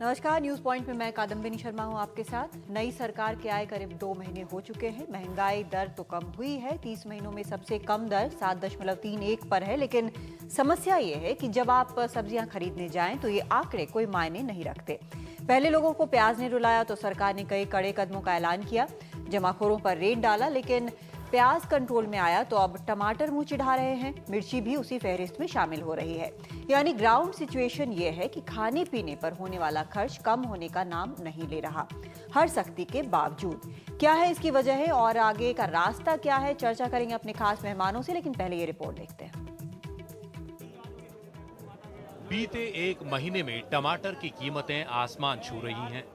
नमस्कार, news point में मैं कादम्बिनी शर्मा हूं आपके साथ। नई सरकार के आए करीब 2 महीने हो चुके हैं। महंगाई दर तो कम हुई है, 30 महीनों में सबसे कम दर 7.31 पर है। लेकिन समस्या ये है कि जब आप सब्जियां खरीदने जाएं तो ये आंकड़े कोई मायने नहीं रखते। पहले लोगों को प्याज ने रुलाया तो सरकार ने कई कड़े कदमों का ऐलान किया, जमाखोरों पर रेड डाला, लेकिन प्याज कंट्रोल में आया तो अब टमाटर मुंह चिढ़ा रहे हैं। मिर्ची भी उसी फहरिस्त में शामिल हो रही है। यानी ग्राउंड सिचुएशन ये है कि खाने पीने पर होने वाला खर्च कम होने का नाम नहीं ले रहा, हर सख्ती के बावजूद। क्या है इसकी वजह है और आगे का रास्ता क्या है, चर्चा करेंगे अपने खास मेहमानों से। लेकिन पहले ये रिपोर्ट देखते हैं। बीते एक महीने में टमाटर की कीमतें आसमान छू रही हैं।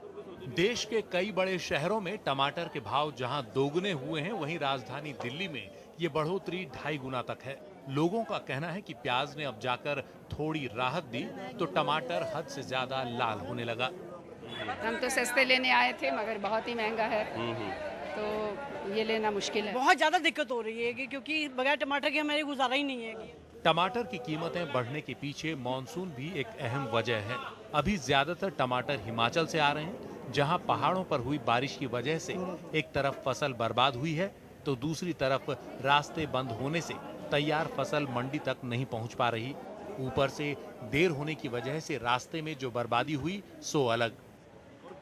देश के कई बड़े शहरों में टमाटर के भाव जहां दोगुने हुए हैं, वहीं राजधानी दिल्ली में ये बढ़ोतरी 2.5 गुना तक है। लोगों का कहना है कि प्याज ने अब जाकर थोड़ी राहत दी तो टमाटर हद से ज्यादा लाल होने लगा। हम तो सस्ते लेने आए थे मगर बहुत ही महंगा है, तो ये लेना मुश्किल है। बहुत ज़्यादा दिक्कत हो रही है क्योंकि बगैर टमाटर के हमारे गुजारा ही नहीं है। टमाटर की कीमतें बढ़ने के पीछे मॉनसून भी एक अहम वजह है। अभी ज्यादातर टमाटर हिमाचल से आ रहे हैं, जहां पहाड़ों पर हुई बारिश की वजह से एक तरफ फसल बर्बाद हुई है तो दूसरी तरफ रास्ते बंद होने से तैयार फसल मंडी तक नहीं पहुंच पा रही। ऊपर से देर होने की वजह से रास्ते में जो बर्बादी हुई सो अलग।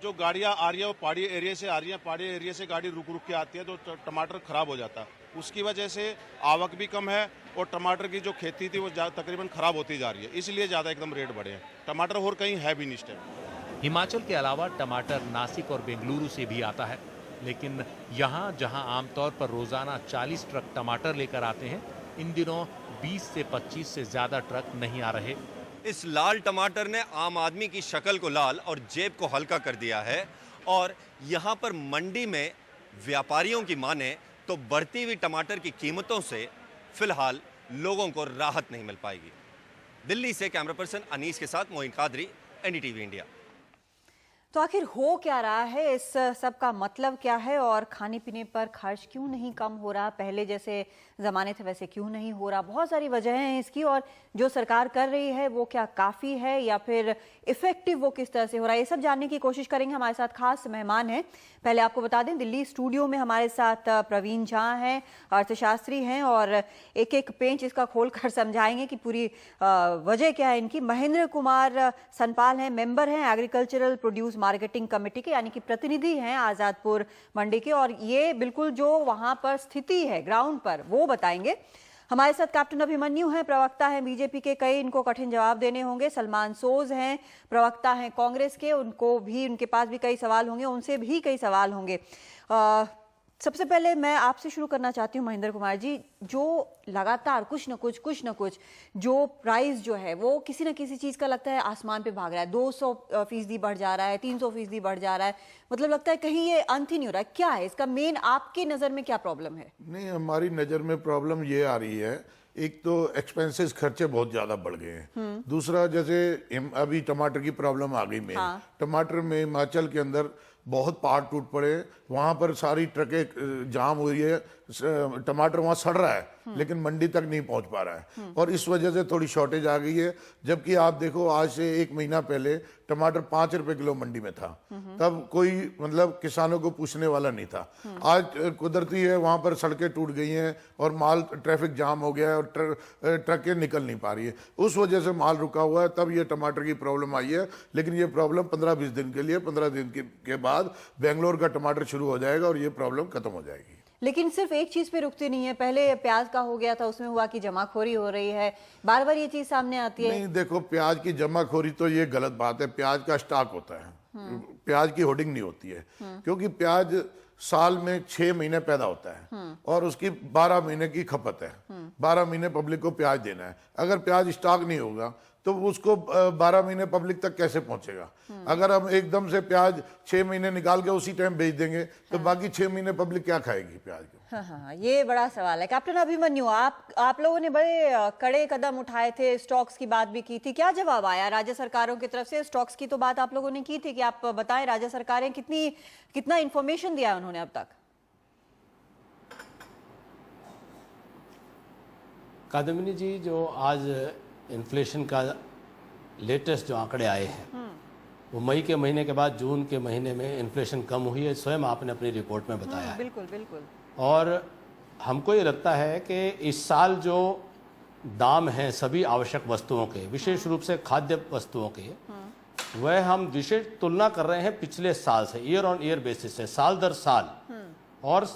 जो गाड़ियां आ रही है वो पहाड़ी एरिया से आ रही है, पहाड़ी एरिया से गाड़ी रुक रुक के आती है तो टमाटर खराब हो जाता है। उसकी वजह से आवक भी कम है और टमाटर की जो खेती थी वो तकरीबन खराब होती जा रही है, इसलिए ज्यादा एकदम रेट बढ़े हैं। टमाटर और कहीं है भी नहीं इस टाइम। हिमाचल के अलावा टमाटर नासिक और बेंगलुरु से भी आता है, लेकिन यहाँ जहाँ आमतौर पर रोजाना 40 ट्रक टमाटर लेकर आते हैं, इन दिनों 20 से 25 से ज्यादा ट्रक नहीं आ रहे। इस लाल टमाटर ने आम आदमी की शक्ल को लाल और जेब को हल्का कर दिया है। और यहाँ पर मंडी में व्यापारियों की माने तो बढ़ती हुई टमाटर की कीमतों से फिलहाल लोगों को राहत नहीं मिल पाएगी। दिल्ली से कैमरा पर्सन अनीस के साथ मोइन कादरी, एनडीटीवी इंडिया। तो आखिर हो क्या रहा है, इस सब का मतलब क्या है और खाने पीने पर खर्च क्यों नहीं कम हो रहा, पहले जैसे ज़माने थे वैसे क्यों नहीं हो रहा। बहुत सारी वजहें हैं इसकी, और जो सरकार कर रही है वो क्या काफ़ी है या फिर इफेक्टिव वो किस तरह से हो रहा है, ये सब जानने की कोशिश करेंगे। हमारे साथ खास मेहमान हैं। पहले आपको बता दें, दिल्ली स्टूडियो में हमारे साथ प्रवीण झा हैं, अर्थशास्त्री हैं, और एक एक पेंच इसका खोल कर समझाएंगे कि पूरी वजह क्या है इनकी। महेंद्र कुमार सनपाल हैं, मेंबर हैं एग्रीकल्चरल प्रोड्यूस मार्केटिंग कमेटी के, यानी कि प्रतिनिधि हैं आजादपुर मंडी के, और ये बिल्कुल जो वहां पर स्थिति है ग्राउंड पर वो बताएंगे। हमारे साथ कैप्टन अभिमन्यु हैं, प्रवक्ता हैं बीजेपी के, कई इनको कठिन जवाब देने होंगे। सलमान सोज हैं, प्रवक्ता हैं कांग्रेस के, उनके पास भी कई सवाल होंगे, उनसे भी कई सवाल होंगे। सबसे पहले मैं आपसे शुरू करना चाहती हूँ महेंद्र कुमार जी, जो लगातार कुछ न कुछ जो प्राइस जो है वो किसी न किसी चीज़ का लगता है आसमान पे भाग रहा है, 200% बढ़ जा रहा है, 300% बढ़ जा रहा है, मतलब लगता है कहीं ये अंत ही नहीं हो रहा है। क्या है इसका मेन, आपकी नज़र में क्या प्रॉब्लम है? नहीं, हमारी नज़र में प्रॉब्लम ये आ रही है, एक तो एक्सपेंसेस खर्चे बहुत ज्यादा बढ़ गए हैं। दूसरा, जैसे अभी टमाटर की प्रॉब्लम आ गई मेन। टमाटर में हिमाचल के अंदर बहुत पहाड़ टूट पड़े, वहां पर सारी ट्रकें जाम हुई है, टमाटर वहां सड़ रहा है लेकिन मंडी तक नहीं पहुंच पा रहा है, और इस वजह से थोड़ी शॉर्टेज आ गई है। जबकि आप देखो, आज से 1 महीना पहले टमाटर 5 रुपए किलो मंडी में था, तब कोई मतलब किसानों को पूछने वाला नहीं था। आज कुदरती है, वहां पर सड़कें टूट गई हैं और माल ट्रैफिक जाम हो गया है और ट्रकें निकल नहीं पा रही है, उस वजह से माल रुका हुआ है, तब ये टमाटर की प्रॉब्लम आई है। लेकिन ये प्रॉब्लम 15-20 दिन के लिए, 15 दिन के बाद बेंगलोर का टमाटर शुरू हो जाएगा और ये प्रॉब्लम खत्म हो जाएगी। लेकिन सिर्फ एक चीज पे रुकती नहीं है, पहले प्याज का हो गया था, उसमें हुआ कि जमाखोरी हो रही है, बार बार ये चीज सामने आती है। नहीं, देखो, प्याज की जमाखोरी तो ये गलत बात है। प्याज का स्टॉक होता है, प्याज की होर्डिंग नहीं होती है, क्योंकि प्याज साल में 6 महीने पैदा होता है और उसकी 12 महीने की खपत है। 12 महीने पब्लिक को प्याज देना है। अगर प्याज स्टॉक नहीं होगा तो उसको 12 महीने पब्लिक तक कैसे पहुंचेगा? अगर हम एकदम से प्याज 6 महीने निकाल के उसी टाइम बेच देंगे तो बाकी 6 महीने पब्लिक क्या खाएगी प्याज को? हाँ, ये बड़ा सवाल है। कैप्टन अभिमन्यु, आप लोगों ने बड़े कड़े कदम उठाए थे, स्टॉक्स की बात भी की थी, क्या जवाब आया राज्य सरकारों की तरफ से? स्टॉक्स की तो बात आप लोगों ने की थी कि आप बताएं राज्य सरकारें कितना इंफॉर्मेशन दिया है उन्होंने अब तक? कादम्बिनी जी, जो आज इन्फ्लेशन का लेटेस्ट जो आंकड़े आए हैं वो मई के महीने के बाद जून के महीने में इन्फ्लेशन कम हुई है, स्वयं आपने अपनी रिपोर्ट में बताया है। बिल्कुल बिल्कुल। और हमको ये लगता है कि इस साल जो दाम हैं सभी आवश्यक वस्तुओं के, विशेष रूप से खाद्य वस्तुओं के, वह हम विशेष तुलना कर रहे हैं पिछले साल से, ईयर ऑन ईयर बेसिस से, साल दर साल। और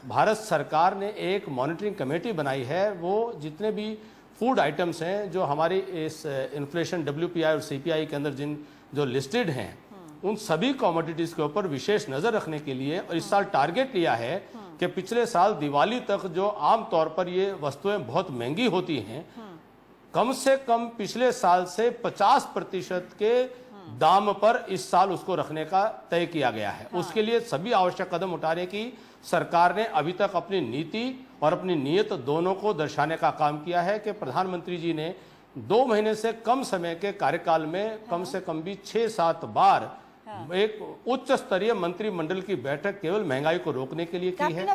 भारत सरकार ने एक मॉनिटरिंग कमेटी बनाई है, वो जितने भी फूड आइटम्स हैं जो हमारी इस इन्फ्लेशन WPI और CPI के अंदर जो लिस्टेड हैं, उन सभी कमोडिटीज के ऊपर विशेष नजर रखने के लिए, और इस साल टारगेट लिया है कि पिछले साल दिवाली तक जो आम तौर पर ये वस्तुएं बहुत महंगी होती हैं, कम से कम पिछले साल से 50% के दाम पर इस साल उसको रखने का तय किया गया है। उसके लिए सभी आवश्यक कदम उठाने की सरकार ने अभी तक अपनी नीति और अपनी नीयत दोनों को दर्शाने का काम किया है कि प्रधानमंत्री जी ने 2 महीने से कम समय के कार्यकाल में कम से कम भी 6-7 बार एक उच्च स्तरीय मंत्रिमंडल की बैठक केवल महंगाई को रोकने के लिए की है,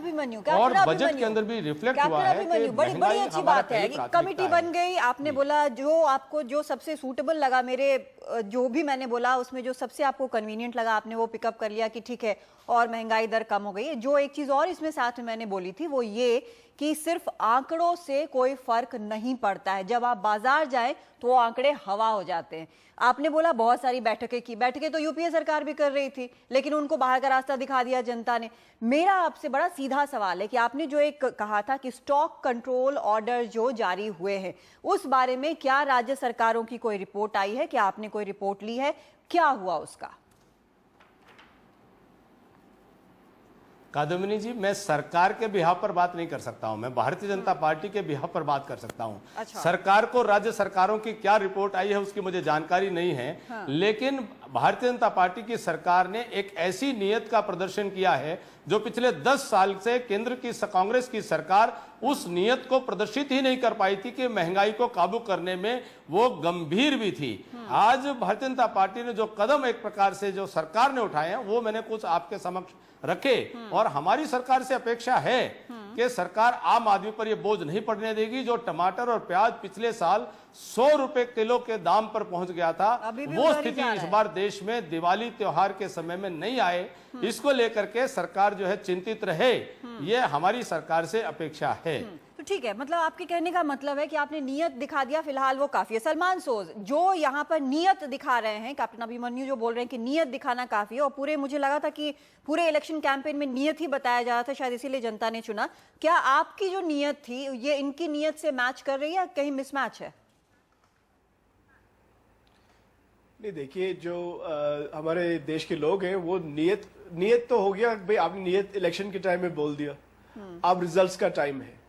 और बजट के अंदर भी रिफ्लेक्ट हुआ है कि बड़ी बड़ी अच्छी बात है कि कमेटी बन गई। आपने बोला जो आपको जो सबसे सूटेबल लगा, मेरे जो भी मैंने बोला उसमें जो सबसे आपको कन्वीनियंट लगा आपने वो पिकअप कर लिया कि ठीक है, और महंगाई दर कम हो गई है। जो एक चीज और इसमें साथ में मैंने बोली थी वो ये कि सिर्फ आंकड़ों से कोई फर्क नहीं पड़ता है, जब आप बाजार जाएं तो वो आंकड़े हवा हो जाते हैं। आपने बोला बहुत सारी बैठकें तो यूपीए सरकार भी कर रही थी, लेकिन उनको बाहर का रास्ता दिखा दिया जनता ने। मेरा आपसे बड़ा सीधा सवाल है कि आपने जो एक कहा था कि स्टॉक कंट्रोल ऑर्डर जो जारी हुए हैं, उस बारे में क्या राज्य सरकारों की कोई रिपोर्ट आई है? क्या आपने कोई रिपोर्ट ली है? क्या हुआ उसका? कादम्बिनी जी, मैं सरकार के बिहाफ पर बात नहीं कर सकता हूं, मैं भारतीय जनता पार्टी के बिहाफ पर बात कर सकता हूं। अच्छा। सरकार को राज्य सरकारों की क्या रिपोर्ट आई है उसकी मुझे जानकारी नहीं है। हाँ। लेकिन भारतीय जनता पार्टी की सरकार ने एक ऐसी नीयत का प्रदर्शन किया है जो पिछले 10 साल से केंद्र की कांग्रेस की सरकार उस नीयत को प्रदर्शित ही नहीं कर पाई थी कि महंगाई को काबू करने में वो गंभीर भी थी। आज भारतीय जनता पार्टी ने जो कदम एक प्रकार से जो सरकार ने उठाए हैं वो मैंने कुछ आपके समक्ष रखे, और हमारी सरकार से अपेक्षा है कि सरकार आम आदमी पर यह बोझ नहीं पड़ने देगी। जो टमाटर और प्याज पिछले साल 100 रुपए किलो के दाम पर पहुंच गया था, वो स्थिति इस बार देश में दिवाली त्योहार के समय में नहीं आए, इसको लेकर के सरकार जो है चिंतित रहे, ये हमारी सरकार से अपेक्षा है। तो ठीक है, मतलब आपके कहने का मतलब है कि आपने नियत दिखा दिया, फिलहाल वो काफी है। सलमान सोज जो यहाँ पर नियत दिखा रहे हैं, कैप्टन अभिमन्यु जो बोल रहे हैं कि नियत दिखाना काफी है, और पूरे मुझे लगा था कि पूरे इलेक्शन कैंपेन में नियत ही बताया जा रहा था, शायद इसीलिए जनता ने चुना। क्या आपकी जो नियत थी ये इनकी नियत से मैच कर रही है या कहीं मिसमैच है? नहीं, देखिए, जो हमारे देश के लोग हैं वो नियत तो हो गया भाई, आपने नियत इलेक्शन के टाइम में बोल दिया, अब रिजल्ट्स का टाइम है,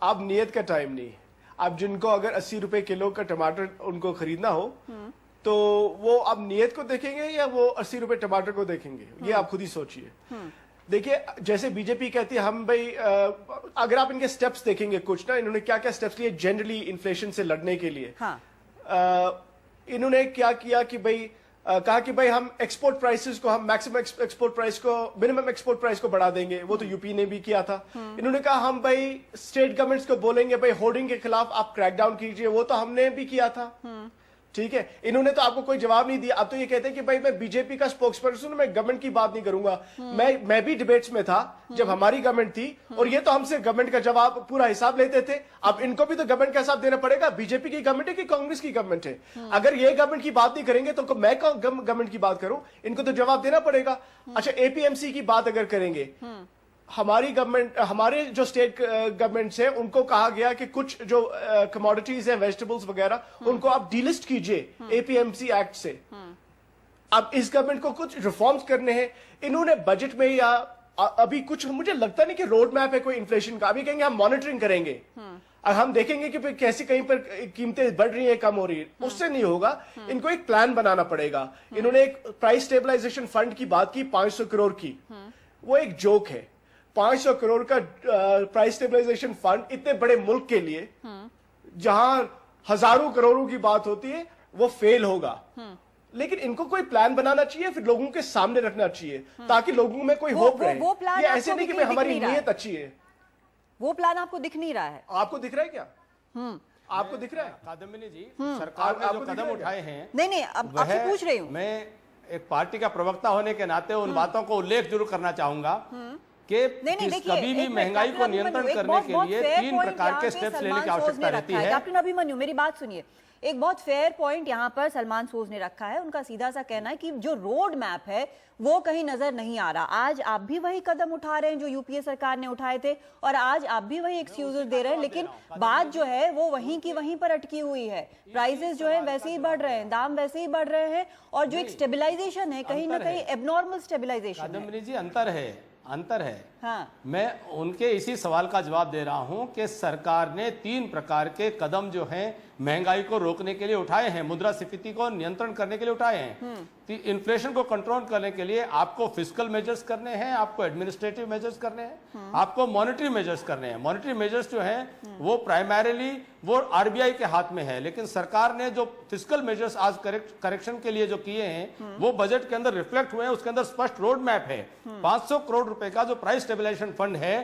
अब नियत का टाइम नहीं है। अब जिनको अगर 80 रुपए किलो का टमाटर उनको खरीदना हो तो वो अब नियत को देखेंगे या वो 80 रुपए टमाटर को देखेंगे, ये आप खुद ही सोचिए। देखिए, जैसे बीजेपी कहती है हम भाई, अगर आप इनके स्टेप्स देखेंगे कुछ ना, इन्होंने क्या क्या स्टेप्स लिए जनरली इन्फ्लेशन से लड़ने के लिए। इन्होंने क्या किया कि भाई कहा कि भाई हम एक्सपोर्ट प्राइसेस को, हम मैक्सिमम एक्सपोर्ट प्राइस को, मिनिमम एक्सपोर्ट प्राइस को बढ़ा देंगे। वो तो यूपी ने भी किया था। इन्होंने कहा हम भाई स्टेट गवर्नमेंट्स को बोलेंगे भाई होर्डिंग के खिलाफ आप क्रैकडाउन कीजिए, वो तो हमने भी किया था। ठीक है, इन्होंने तो आपको कोई जवाब नहीं दिया। अब तो ये कहते हैं कि भाई मैं बीजेपी का स्पोक्सपर्सन हूं, मैं गवर्नमेंट की बात नहीं करूंगा। मैं भी डिबेट्स में था जब हमारी गवर्नमेंट थी, और ये तो हमसे गवर्नमेंट का जवाब पूरा हिसाब लेते थे। अब इनको भी तो गवर्नमेंट का हिसाब देना पड़ेगा। बीजेपी की गवर्नमेंट है कि कांग्रेस की गवर्नमेंट है? अगर ये गवर्नमेंट की बात नहीं करेंगे तो मैं गवर्नमेंट की बात करूं, इनको तो जवाब देना पड़ेगा। अच्छा, एपीएमसी की बात अगर करेंगे, हमारी गवर्नमेंट, हमारे जो स्टेट गवर्नमेंट्स हैं उनको कहा गया कि कुछ जो कमोडिटीज हैं, वेजिटेबल्स वगैरह, उनको आप डीलिस्ट कीजिए एपीएमसी एक्ट से। अब इस गवर्नमेंट को कुछ रिफॉर्म्स करने हैं। इन्होंने बजट में या अभी कुछ, मुझे लगता नहीं कि रोड मैप है कोई इन्फ्लेशन का। अभी कहेंगे हम मॉनिटरिंग करेंगे, अब हम देखेंगे कि कैसे कहीं पर कीमतें बढ़ रही है, कम हो रही है, उससे नहीं होगा। इनको एक प्लान बनाना पड़ेगा। इन्होंने एक प्राइस स्टेबलाइजेशन फंड की बात की, 500 करोड़ की, वो एक जोक है। 500 करोड़ का प्राइस स्टेबलाइजेशन फंड इतने बड़े मुल्क के लिए, जहां हजारों करोड़ों की बात होती है, वो फेल होगा। लेकिन इनको कोई प्लान बनाना चाहिए, फिर लोगों के सामने रखना चाहिए, ताकि लोगों में कोई होप रहे। ये ऐसे नहीं कि हमारी नीयत अच्छी है। वो प्लान आपको दिख नहीं रहा है? आपको दिख रहा है क्या? आपको दिख रहा है? कादम्बिनी जी, सरकार ने जो आपको दिख कदम रहा है उठाए हैं, नहीं अब आपसे वह पूछ रही हूँ। मैं एक पार्टी का प्रवक्ता होने के नाते उन बातों को उल्लेख जरूर करना चाहूंगा कि नहीं, देखिए, कभी भी एक मिनट, महंगाई कैप्टन को अभिमन्यु, नियंत्रण एक करने बहुत- के बहुत लिए fair 3 point प्रकार यहाँ के पे स्टेप्स लेने सलमान की सोज आवश्यकता ने रहती रखा है। कैप्टन अभिमन्यु, मेरी बात सुनिए। एक बहुत फेयर पॉइंट यहाँ पर सलमान सोज ने रखा है। उनका सीधा सा कहना है कि जो रोड मैप है वो कहीं नजर नहीं आ रहा। आज आप भी वही कदम उठा रहे हैं जो यूपीए सरकार ने उठाए थे, और आज आप भी वही एक्सक्यूजेस दे रहे हैं, लेकिन बात जो है वो वहीं की वहीं पर अटकी हुई है। प्राइसेस जो है वैसे ही बढ़ रहे हैं, दाम वैसे ही बढ़ रहे हैं, और जो एक स्टेबिलाईजेशन है कहीं ना कहीं एबनॉर्मल स्टेबिलाईजेशन है। कादम्बिनी जी, अंतर है। हाँ, मैं उनके इसी सवाल का जवाब दे रहा हूं कि सरकार ने 3 प्रकार के कदम जो हैं महंगाई को रोकने के लिए उठाए हैं, मुद्रास्फीति को नियंत्रण करने के लिए उठाए हैं। इन्फ्लेशन को कंट्रोल करने के लिए आपको फिस्कल मेजर्स करने हैं, आपको एडमिनिस्ट्रेटिव मेजर्स करने हैं, आपको मॉनेटरी मेजर्स करने हैं। मॉनेटरी मेजर्स जो हैं वो प्राइमरीली वो आरबीआई के हाथ में है, लेकिन सरकार ने जो फिस्कल मेजर्स आज करेक्शन के लिए जो किए हैं वो बजट के अंदर रिफ्लेक्ट हुए हैं। उसके अंदर स्पष्ट रोड मैप है। 500 करोड़ रुपए का जो प्राइस स्टेबलाइजेशन फंड है,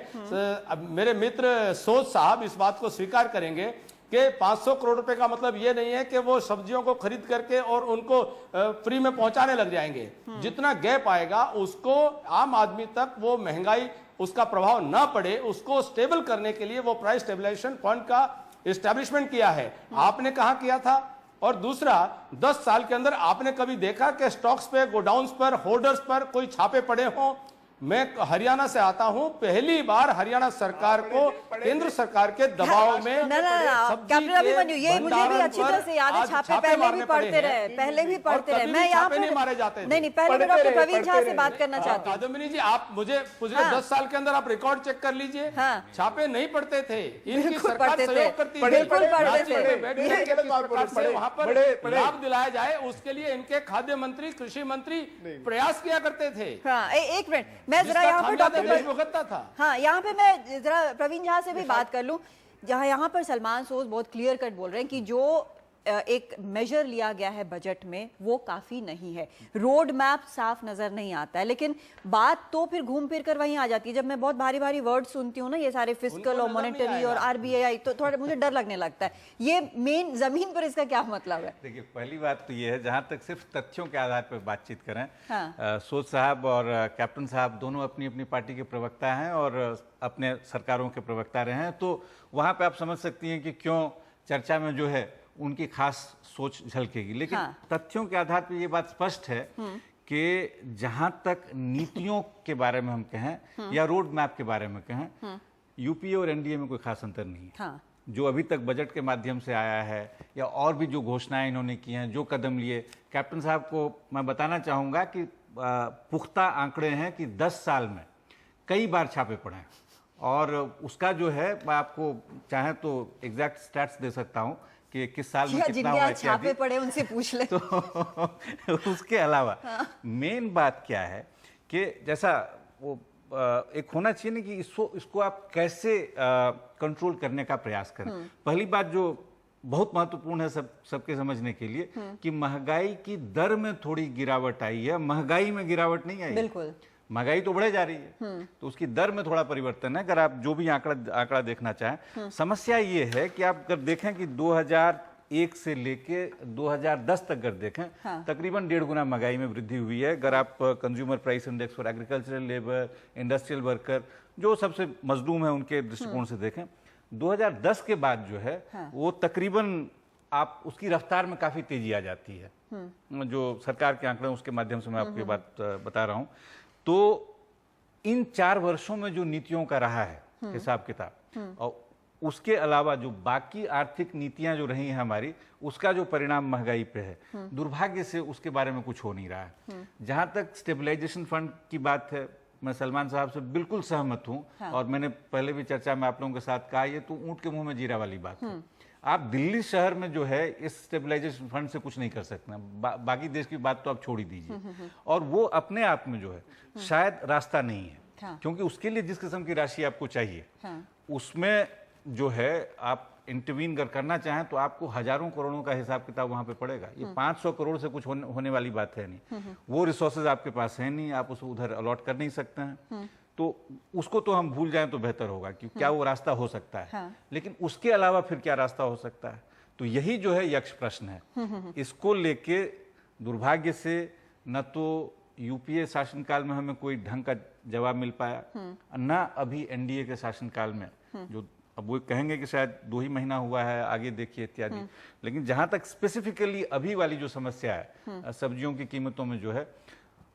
अब मेरे मित्र सोच साहब इस बात को स्वीकार करेंगे कि 500 करोड़ रुपए का मतलब ये नहीं है कि वो सब्जियों को खरीद करके और उनको फ्री में पहुंचाने लग जाएंगे। जितना गैप आएगा उसको आम आदमी तक वो महंगाई उसका प्रभाव ना पड़े, उसको स्टेबल करने के लिए वो प्राइस स्टेबलाइजेशन फंड का एस्टेब्लिशमेंट किया है। आपने कहां किया था? और दूसरा, 10 साल के अंदर आपने कभी देखा कि स्टॉक्स पे, गोडाउन्स पर, होल्डर्स पर कोई छापे पड़े हों? मैं हरियाणा से आता हूं, पहली बार हरियाणा सरकार को केंद्र सरकार के दबाव में कैप्टन अभिमन्यु, ये मुझे भी अच्छी तरह से याद है। छापे पहले भी पढ़ते रहे, मैं यहाँ पर मारे जाते नहीं, पहले मैं डॉक्टर प्रवीण झा से बात करना चाहती हूँ। कादम्बिनी जी, आप मुझे पिछले 10 साल के अंदर आप रिकॉर्ड चेक कर लीजिए। छापे नहीं पड़ते थे, इनकी सरकार सहयोग करती थी। बिल्कुल पढ़ते थे। वहां पर लाभ दिलाया जाए उसके लिए इनके खाद्य मंत्री, कृषि मंत्री प्रयास किया करते थे। एक मिनट, मैं जरा यहाँ पर डॉक्टर भुगतना था। हाँ, यहाँ पे मैं जरा प्रवीण झा से भी बात कर लूं। जहाँ यहाँ पर सलमान सोज बहुत क्लियर कट बोल रहे हैं कि जो एक मेजर लिया गया है बजट में वो काफी नहीं है, रोड मैप साफ नजर नहीं आता है। लेकिन बात तो फिर घूम फिर कर वहीं आ जाती है। जब मैं बहुत भारी भारी वर्ड सुनती हूँ ना, ये सारे फिस्कल और मॉनेटरी और आरबीआई, तो थोड़ा मुझे डर लगने लगता है। ये मेन जमीन पर इसका क्या मतलब है? देखिए, पहली बात तो ये है, जहां तक सिर्फ तथ्यों के आधार पर बातचीत करें, हाँ। सोच साहब और कैप्टन साहब दोनों अपनी अपनी पार्टी के प्रवक्ता हैं और अपने सरकारों के प्रवक्ता रहे हैं, तो वहां पे आप समझ सकती हैं कि क्यों चर्चा में जो है उनकी खास सोच झलकेगी। लेकिन तथ्यों के आधार पर ये बात स्पष्ट है कि जहां तक नीतियों के बारे में हम कहें या रोड मैप के बारे में कहें, यूपीए और एनडीए में कोई खास अंतर नहीं है। हाँ। जो अभी तक बजट के माध्यम से आया है या और भी जो घोषणाएं इन्होंने की हैं, जो कदम लिए, कैप्टन साहब को मैं बताना चाहूंगा कि पुख्ता आंकड़े हैं कि 10 साल में कई बार छापे पड़े हैं। और उसका जो है, मैं आपको चाहे तो एग्जैक्ट स्टैट्स दे सकता हूं कि किस साल में कितना हुआ, छापे पड़े उनसे पूछ ले। तो उसके अलावा मेन बात क्या है कि जैसा वो एक होना चाहिए ना कि इसको आप कैसे कंट्रोल करने का प्रयास करें। पहली बात जो बहुत महत्वपूर्ण है सबके समझने के लिए कि महंगाई की दर में थोड़ी गिरावट आई है, महंगाई में गिरावट नहीं आई। बिल्कुल, महंगाई तो बढ़े जा रही है, तो उसकी दर में थोड़ा परिवर्तन है। अगर आप जो भी आंकड़ा देखना चाहें, समस्या ये है कि आप अगर देखें कि 2001 से लेके 2010 तक अगर देखें, तकरीबन 1.5 गुना महंगाई में वृद्धि हुई है। अगर आप consumer price index for agricultural labour, industrial worker, जो सबसे मजलूम है उनके दृष्टिकोण से देखें, 2010 के बाद जो है वो तकरीबन आप उसकी रफ्तार में काफी तेजी आ जाती है। जो सरकार के आंकड़े उसके माध्यम से मैं आपको ये बात बता रहा हूं। तो इन 4 वर्षों में जो नीतियों का रहा है हिसाब किताब, और उसके अलावा जो बाकी आर्थिक नीतियां जो रही हैं हमारी, उसका जो परिणाम महंगाई पे है, दुर्भाग्य से उसके बारे में कुछ हो नहीं रहा है। जहां तक स्टेबलाइजेशन फंड की बात है, मैं सलमान साहब से बिल्कुल सहमत हूं। और मैंने पहले भी चर्चा में आप लोगों के साथ कहा, ये तो ऊंट के मुंह में जीरा वाली बात है। आप दिल्ली शहर में जो है इस स्टेबलाइजेशन फंड से कुछ नहीं कर सकते। बाकी देश की बात तो आप छोड़ ही दीजिए। और वो अपने आप में जो है शायद रास्ता नहीं है, क्योंकि उसके लिए जिस किस्म की राशि आपको चाहिए, उसमें जो है आप इंटरवीन अगर करना चाहें तो आपको हजारों करोड़ों का हिसाब किताब वहां पे पड़ेगा। ये 500 करोड़ से कुछ होने वाली बात है नहीं। वो रिसोर्सेज आपके पास है नहीं, आप उसको उधर अलॉट कर नहीं सकते हैं। तो उसको तो हम भूल जाएं तो बेहतर होगा कि क्या वो रास्ता हो सकता है। हाँ। लेकिन उसके अलावा फिर क्या रास्ता हो सकता है, तो यही जो है यक्ष प्रश्न है। इसको लेके दुर्भाग्य से न तो यूपीए शासनकाल में हमें कोई ढंग का जवाब मिल पाया, न अभी एनडीए के शासनकाल में, जो अब वो कहेंगे कि शायद 2 ही महीना हुआ है, आगे देखिए इत्यादि। लेकिन जहां तक स्पेसिफिकली अभी वाली जो समस्या है सब्जियों की कीमतों में, जो है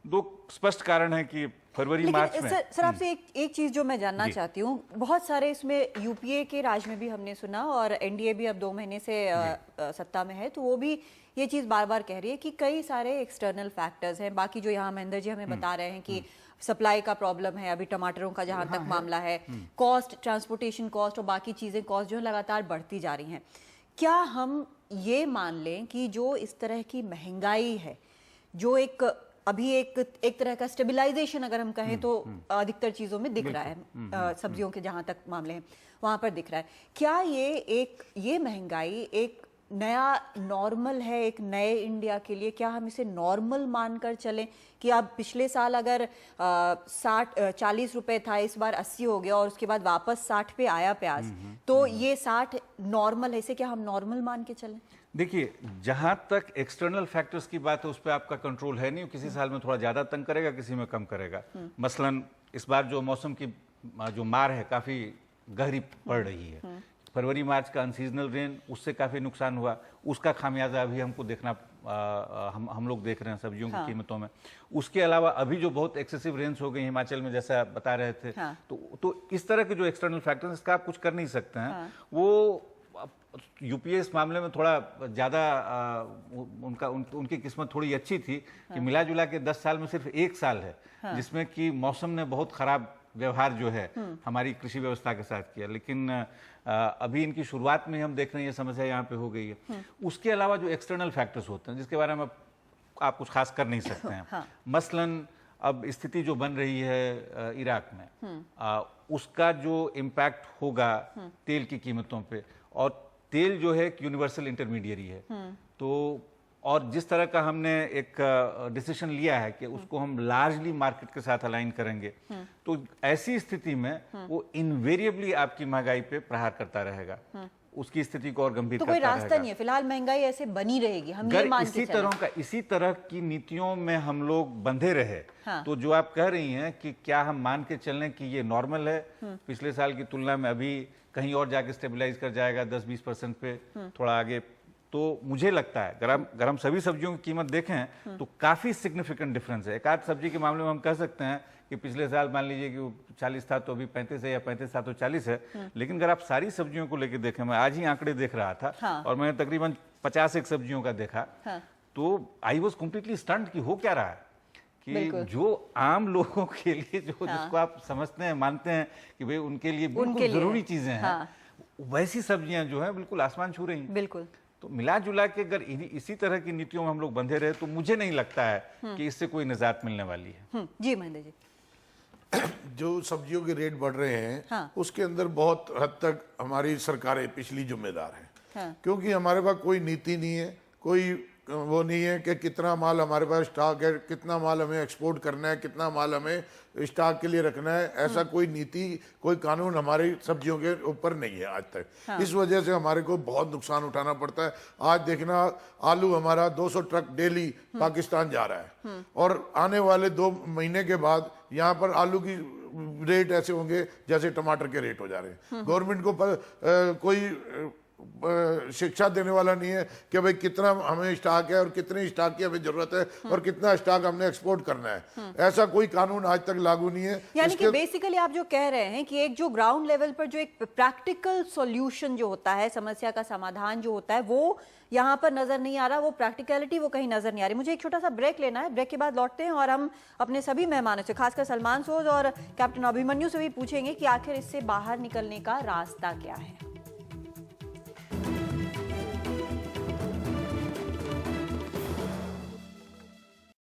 2 स्पष्ट कारण है कि फरवरी मार्च में। सर आपसे एक चीज जो मैं जानना चाहती हूँ, बहुत सारे इसमें यूपीए के राज में भी हमने सुना और एनडीए भी अब 2 महीने से सत्ता में है, तो वो भी ये चीज बार बार कह रही है कि कई सारे एक्सटर्नल फैक्टर्स हैं। बाकी जो यहाँ महेंद्र जी हमें बता रहे हैं कि सप्लाई का प्रॉब्लम है, अभी टमाटरों का जहां तक मामला है, कॉस्ट, ट्रांसपोर्टेशन कॉस्ट और बाकी चीजें कॉस्ट जो है लगातार बढ़ती जा रही हैं। क्या हम ये मान लें कि जो इस तरह की महंगाई है, जो अभी एक तरह का स्टेबलाइजेशन अगर हम कहें तो अधिकतर चीजों में दिख रहा है, सब्जियों के जहां तक मामले हैं वहां पर दिख रहा है, क्या ये महंगाई एक नया नॉर्मल है, एक नए इंडिया के लिए? क्या हम इसे नॉर्मल मानकर चलें कि अब पिछले साल अगर 40 रुपए था, इस बार 80 हो गया और उसके बाद वापस 60 पे आया प्याज, तो ये 60 नॉर्मल है, इसे क्या हम नॉर्मल मान के चलें? देखिए, जहां तक एक्सटर्नल फैक्टर्स की बात है उस पर आपका कंट्रोल है नहीं, किसी साल में थोड़ा ज्यादा तंग करेगा, किसी में कम करेगा। मसलन इस बार जो मौसम की जो मार है काफी गहरी पड़ रही है। फरवरी मार्च का अनसीजनल रेन, उससे काफी नुकसान हुआ, उसका खामियाजा अभी हमको देखना, हम लोग देख रहे हैं सब्जियों की कीमतों में। उसके अलावा अभी जो बहुत एक्सेसिव रेन्स हो गई हिमाचल में, जैसा बता रहे थे, तो इस तरह के जो एक्सटर्नल फैक्टर्स, इसका आप कुछ कर नहीं सकते हैं। वो यूपीए इस मामले में थोड़ा ज्यादा उनकी किस्मत थोड़ी अच्छी थी कि मिला जुला के 10 साल में सिर्फ 1 साल है जिसमें कि मौसम ने बहुत खराब व्यवहार जो है हमारी कृषि व्यवस्था के साथ किया। लेकिन अभी इनकी शुरुआत में हम देख रहे हैं ये समस्या यहाँ पे हो गई है। उसके अलावा जो एक्सटर्नल फैक्टर्स होते हैं जिसके बारे में आप कुछ खास कर नहीं सकते हैं, मसलन अब स्थिति जो बन रही है इराक में, उसका जो इम्पैक्ट होगा तेल की कीमतों पे, और तेल जो है एक यूनिवर्सल इंटरमीडियरी है, तो और जिस तरह का हमने एक डिसीजन लिया है कि उसको हम लार्जली मार्केट के साथ अलाइन करेंगे, तो ऐसी स्थिति में वो इनवेरिएबली आपकी महंगाई पे प्रहार करता रहेगा, उसकी स्थिति को और गंभीर तो करता कोई रहेगा। रास्ता नहीं है फिलहाल, महंगाई ऐसे बनी रहेगी, हम ये मान के चलें। इसी तरह की नीतियों में हम लोग बंधे रहे, तो जो आप कह रही हैं कि क्या हम मान के चलें कि ये नॉर्मल है, पिछले साल की तुलना में अभी कहीं और जाके स्टेबलाइज कर जाएगा 10-20% पे थोड़ा आगे, तो मुझे लगता है अगर हम सभी सब्जियों की कीमत देखें तो काफी सिग्निफिकेंट डिफरेंस है। एक आध सब्जी के मामले में हम कह सकते हैं कि पिछले साल मान लीजिए कि 40 था तो अभी 35 है, या 35 था तो 40 है, लेकिन अगर आप सारी सब्जियों को लेकर देखें, मैं आज ही आंकड़े देख रहा था और मैंने तकरीबन 50 एक सब्जियों का देखा, तो आई वॉज कम्प्लीटली स्टन्ड कि हो क्या रहा है, कि जो आम लोगों के लिए जिसको आप समझते हैं, मानते हैं कि भाई उनके लिए बिल्कुल जरूरी चीजें हैं, वैसी सब्जियां जो है बिल्कुल आसमान छू रही हैं। बिल्कुल। तो मिला जुला के अगर इसी तरह की नीतियों में हम लोग बंधे रहे तो मुझे नहीं लगता है कि इससे कोई निजात मिलने वाली है। जी महेंद्र जी, जो सब्जियों के रेट बढ़ रहे हैं उसके अंदर बहुत हद तक हमारी सरकारें पिछली जिम्मेदार हैं, क्योंकि हमारे पास कोई नीति नहीं है, कोई वो नहीं है कि कितना माल हमारे पास स्टॉक है, कितना माल हमें एक्सपोर्ट करना है, कितना माल हमें स्टॉक के लिए रखना है, ऐसा कोई नीति, कोई कानून हमारी सब्जियों के ऊपर नहीं है आज तक। इस वजह से हमारे को बहुत नुकसान उठाना पड़ता है। आज देखना, आलू हमारा 200 ट्रक डेली पाकिस्तान जा रहा है, और आने वाले 2 महीने के बाद यहाँ पर आलू की रेट ऐसे होंगे जैसे टमाटर के रेट हो जा रहे हैं। गवर्नमेंट को कोई शिक्षा देने वाला नहीं है कि भाई कितना हमें स्टॉक है और कितने स्टॉक की हमें जरूरत है और कितना स्टॉक हमने एक्सपोर्ट करना है, ऐसा कोई कानून आज तक लागू नहीं है। यानी कि बेसिकली आप जो कह रहे हैं कि एक जो ग्राउंड लेवल पर जो एक प्रैक्टिकल सॉल्यूशन जो होता है, समस्या का समाधान जो होता है, वो यहाँ पर नजर नहीं आ रहा, वो प्रैक्टिकलिटी वो कहीं नजर नहीं आ रही। मुझे एक छोटा सा ब्रेक लेना है, ब्रेक के बाद लौटते हैं और हम अपने सभी मेहमानों से, खासकर सलमान सोज और कैप्टन अभिमन्यु से भी पूछेंगे कि आखिर इससे बाहर निकलने का रास्ता क्या है।